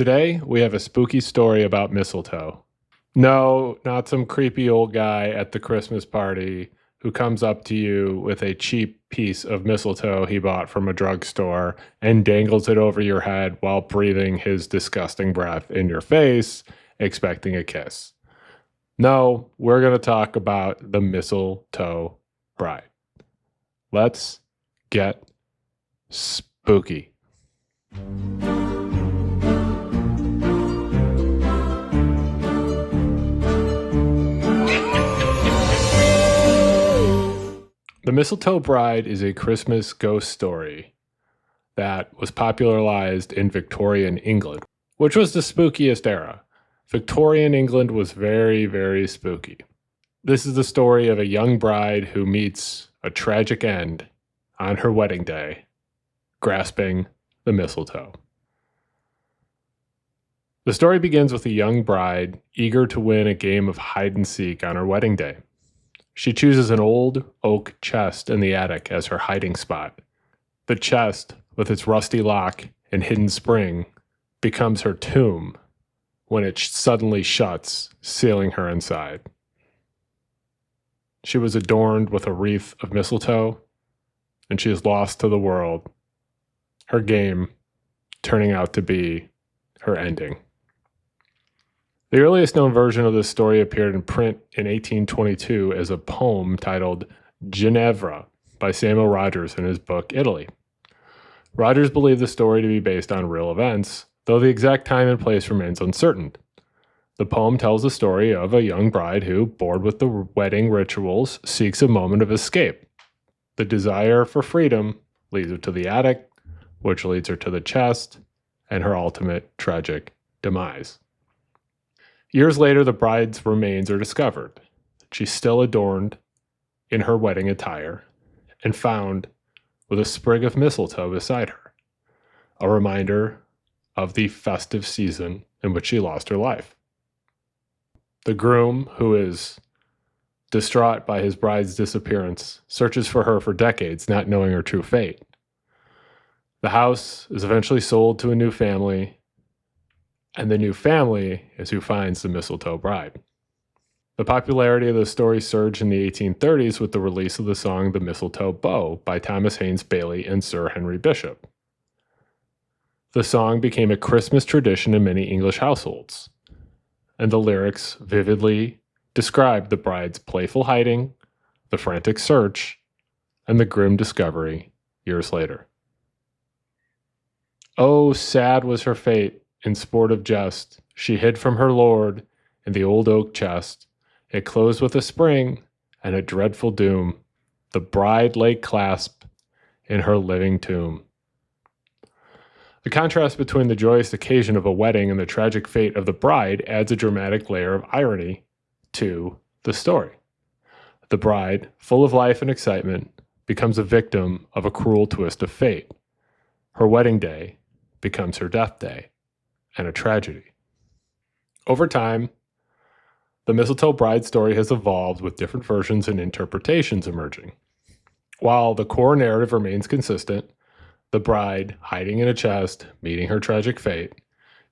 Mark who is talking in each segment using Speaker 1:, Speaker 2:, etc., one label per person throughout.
Speaker 1: Today, we have a spooky story about mistletoe. No, not some creepy old guy at the Christmas party who comes up to you with a cheap piece of mistletoe he bought from a drugstore and dangles it over your head while breathing his disgusting breath in your face, expecting a kiss. No, we're going to talk about the Mistletoe Bride. Let's get spooky. The Mistletoe Bride is a Christmas ghost story that was popularized in Victorian England, which was the spookiest era. Victorian England was very, very spooky. This is the story of a young bride who meets a tragic end on her wedding day, grasping the mistletoe. The story begins with a young bride eager to win a game of hide and seek on her wedding day. She chooses an old oak chest in the attic as her hiding spot. The chest, with its rusty lock and hidden spring, becomes her tomb when it suddenly shuts, sealing her inside. She was adorned with a wreath of mistletoe, and she is lost to the world, her game turning out to be her ending. The earliest known version of this story appeared in print in 1822 as a poem titled Ginevra by Samuel Rogers in his book Italy. Rogers believed the story to be based on real events, though the exact time and place remains uncertain. The poem tells the story of a young bride who, bored with the wedding rituals, seeks a moment of escape. The desire for freedom leads her to the attic, which leads her to the chest, and her ultimate tragic demise. Years later, the bride's remains are discovered. She's still adorned in her wedding attire and found with a sprig of mistletoe beside her, a reminder of the festive season in which she lost her life. The groom, who is distraught by his bride's disappearance, searches for her for decades, not knowing her true fate. The house is eventually sold to a new family, and the new family is who finds the Mistletoe Bride. The popularity of the story surged in the 1830s with the release of the song The Mistletoe Bow by Thomas Haynes Bailey and Sir Henry Bishop. The song became a Christmas tradition in many English households, and the lyrics vividly described the bride's playful hiding, the frantic search, and the grim discovery years later. Oh, sad was her fate. In sportive jest, she hid from her lord in the old oak chest. It closed with a spring and a dreadful doom. The bride lay clasped in her living tomb. The contrast between the joyous occasion of a wedding and the tragic fate of the bride adds a dramatic layer of irony to the story. The bride, full of life and excitement, becomes a victim of a cruel twist of fate. Her wedding day becomes her death day, and a tragedy. Over time, the Mistletoe Bride story has evolved with different versions and interpretations emerging. While the core narrative remains consistent, the bride hiding in a chest, meeting her tragic fate,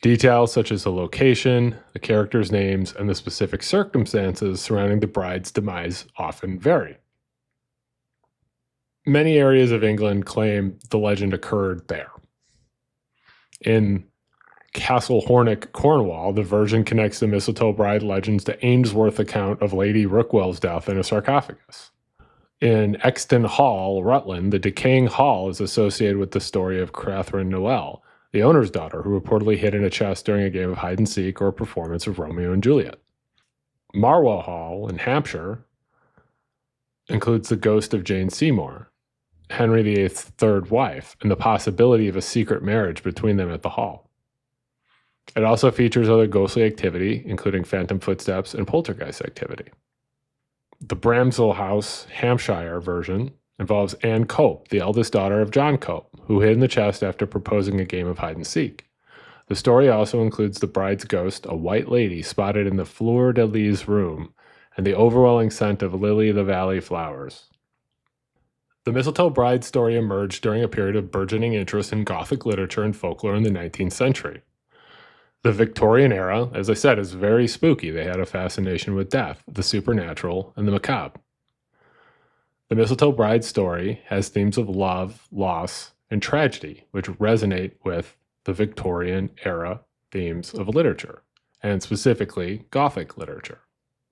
Speaker 1: details such as the location, the characters' names, and the specific circumstances surrounding the bride's demise often vary. Many areas of England claim the legend occurred there. In Castle Hornick, Cornwall, the version connects the Mistletoe Bride legends to Ainsworth account of Lady Rookwell's death in a sarcophagus. In Exton Hall, Rutland, the decaying hall is associated with the story of Catherine Noel, the owner's daughter, who reportedly hid in a chest during a game of hide and seek or a performance of Romeo and Juliet. Marwell Hall in Hampshire includes the ghost of Jane Seymour, Henry VIII's third wife, and the possibility of a secret marriage between them at the hall. It also features other ghostly activity, including phantom footsteps and poltergeist activity. The Bramshill House, Hampshire version involves Anne Cope, the eldest daughter of John Cope, who hid in the chest after proposing a game of hide and seek. The story also includes the bride's ghost, a white lady spotted in the fleur-de-lis room, and the overwhelming scent of lily-of-the-valley flowers. The Mistletoe Bride story emerged during a period of burgeoning interest in Gothic literature and folklore in the 19th century. The Victorian era, as I said, is very spooky. They had a fascination with death, the supernatural, and the macabre. The Mistletoe Bride story has themes of love, loss, and tragedy, which resonate with the Victorian era themes of literature, and specifically Gothic literature.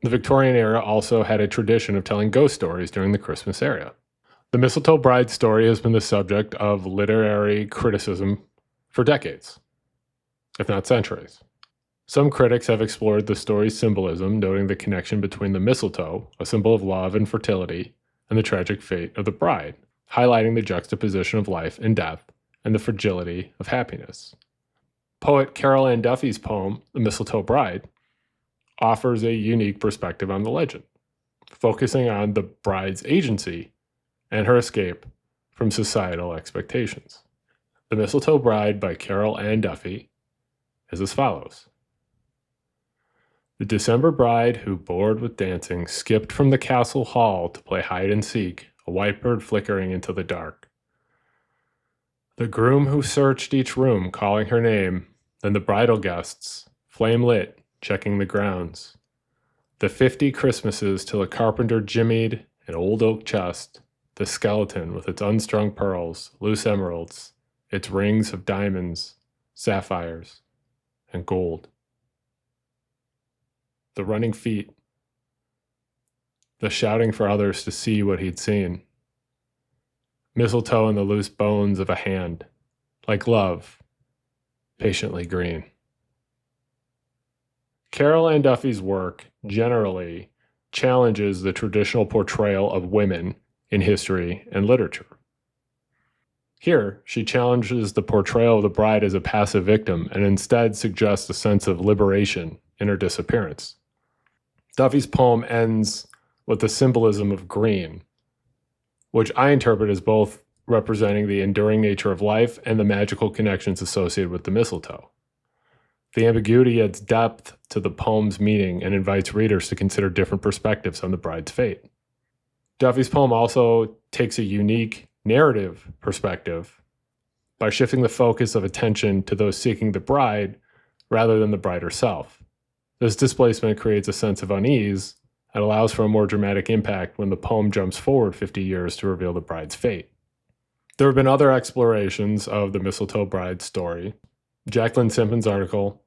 Speaker 1: The Victorian era also had a tradition of telling ghost stories during the Christmas era. The Mistletoe Bride story has been the subject of literary criticism for decades, if not centuries. Some critics have explored the story's symbolism, noting the connection between the mistletoe, a symbol of love and fertility, and the tragic fate of the bride, highlighting the juxtaposition of life and death and the fragility of happiness. Poet Carol Ann Duffy's poem, The Mistletoe Bride, offers a unique perspective on the legend, focusing on the bride's agency and her escape from societal expectations. The Mistletoe Bride by Carol Ann Duffy is as follows. The December bride who, bored with dancing, skipped from the castle hall to play hide and seek, a white bird flickering into the dark. The groom who searched each room, calling her name, then the bridal guests, flame lit, checking the grounds. The 50 Christmases till a carpenter jimmied an old oak chest, the skeleton with its unstrung pearls, loose emeralds, its rings of diamonds, sapphires, and gold. The running feet, the shouting for others to see what he'd seen. Mistletoe in the loose bones of a hand, like love, patiently green. Carol Ann Duffy's work generally challenges the traditional portrayal of women in history and literature. Here, she challenges the portrayal of the bride as a passive victim and instead suggests a sense of liberation in her disappearance. Duffy's poem ends with the symbolism of green, which I interpret as both representing the enduring nature of life and the magical connections associated with the mistletoe. The ambiguity adds depth to the poem's meaning and invites readers to consider different perspectives on the bride's fate. Duffy's poem also takes a unique narrative perspective by shifting the focus of attention to those seeking the bride rather than the bride herself. This displacement creates a sense of unease and allows for a more dramatic impact when the poem jumps forward 50 years to reveal the bride's fate. There have been other explorations of the Mistletoe Bride story. Jacqueline Simpson's article,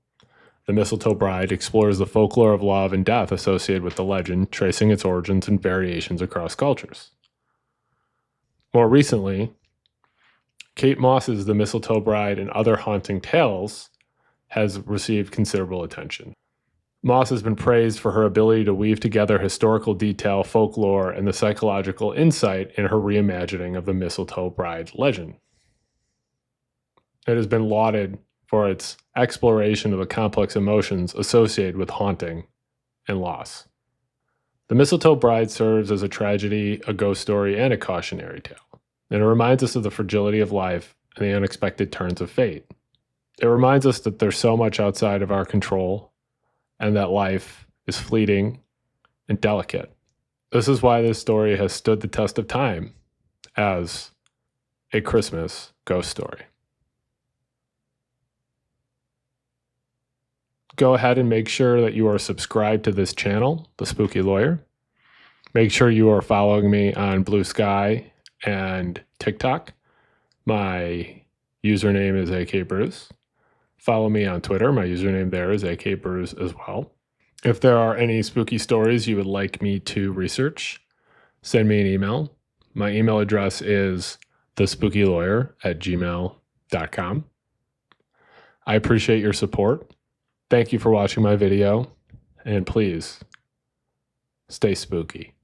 Speaker 1: The Mistletoe Bride, explores the folklore of love and death associated with the legend, tracing its origins and variations across cultures. More recently, Kate Moss's The Mistletoe Bride and Other Haunting Tales has received considerable attention. Moss has been praised for her ability to weave together historical detail, folklore, and the psychological insight in her reimagining of the Mistletoe Bride legend. It has been lauded for its exploration of the complex emotions associated with haunting and loss. The Mistletoe Bride serves as a tragedy, a ghost story, and a cautionary tale, and it reminds us of the fragility of life and the unexpected turns of fate. It reminds us that there's so much outside of our control and that life is fleeting and delicate. This is why this story has stood the test of time as a Christmas ghost story. Go ahead and make sure that you are subscribed to this channel, The Spooky Lawyer. Make sure you are following me on Blue Sky and TikTok. My username is akbruce. Follow me on Twitter. My username there is akbruce as well. If there are any spooky stories you would like me to research, send me an email. My email address is thespookylawyer@gmail.com. I appreciate your support. Thank you for watching my video, and please stay spooky.